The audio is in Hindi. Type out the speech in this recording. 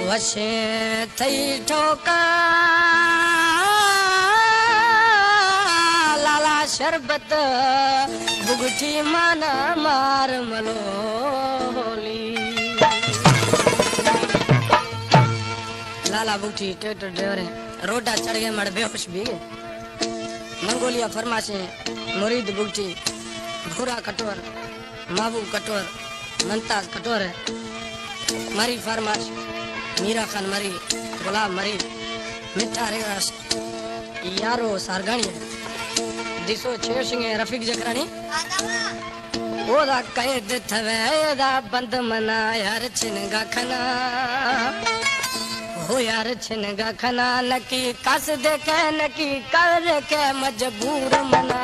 वशे थई ठोका लाला शरबत बुगठी माना मार मलोली लाला बुगठी ट्रैक्टर ड्राइवर रोडा चढ़ गए मड़ बेहोश भी गए मंगोलिया फरमाशे मुरीद बुगठी भूरा कटोर महबूब कटोर मुमताज कटोर मरी फरमाश मीरा खान मरी गुलाब मरी मिठा रेवास यारो सारगानी दिसो छेड़ सिंह रफीक जकरानी ओदा कैद थवे दा बंद मना यार छिनगा खना हो यार छिनगा खना नकी कस देखे नकी कर के मजबूर मना